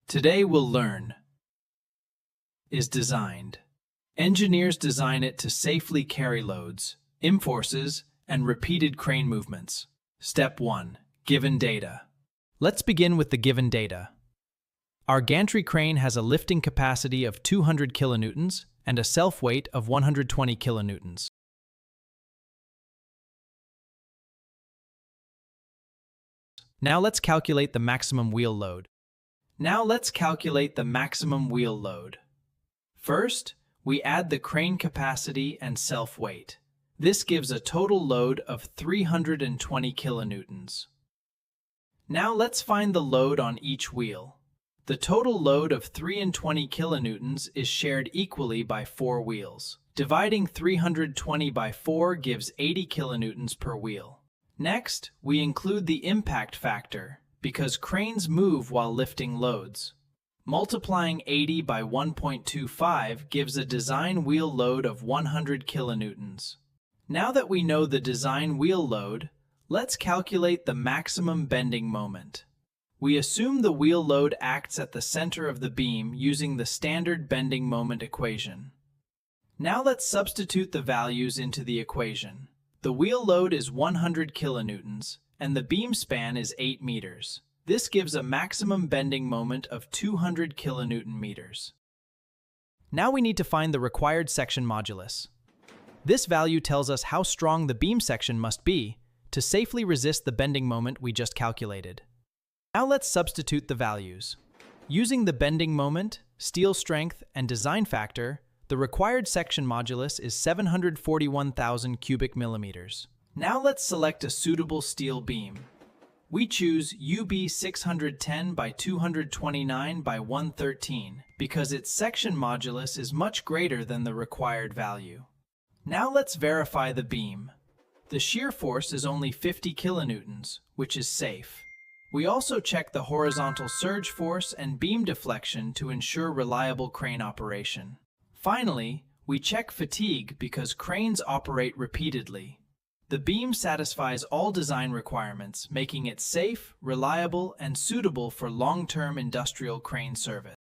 Today we'll learn is designed. Engineers design it to safely carry loads, forces, and repeated crane movements. Step 1. Given data. Let's begin with the given data. Our gantry crane has a lifting capacity of 200 kilonewtons and a self-weight of 120 kilonewtons. Now let's calculate the maximum wheel load. First, we add the crane capacity and self-weight. This gives a total load of 320 kilonewtons. Now let's find the load on each wheel. The total load of 320 kilonewtons is shared equally by 4 wheels. Dividing 320 by 4 gives 80 kilonewtons per wheel. Next, we include the impact factor, because cranes move while lifting loads. Multiplying 80 by 1.25 gives a design wheel load of 100 kilonewtons. Now that we know the design wheel load, let's calculate the maximum bending moment. We assume the wheel load acts at the center of the beam using the standard bending moment equation. Now let's substitute the values into the equation. The wheel load is 100 kilonewtons, and the beam span is 8 meters. This gives a maximum bending moment of 200 kilonewton meters. Now we need to find the required section modulus. This value tells us how strong the beam section must be to safely resist the bending moment we just calculated. Now let's substitute the values. Using the bending moment, steel strength, and design factor, the required section modulus is 741,000 cubic millimeters. Now let's select a suitable steel beam. We choose UB 610 by 229 by 113 because its section modulus is much greater than the required value. Now let's verify the beam. The shear force is only 50 kilonewtons, which is safe. We also check the horizontal surge force and beam deflection to ensure reliable crane operation. Finally, we check fatigue because cranes operate repeatedly. The beam satisfies all design requirements, making it safe, reliable, and suitable for long-term industrial crane service.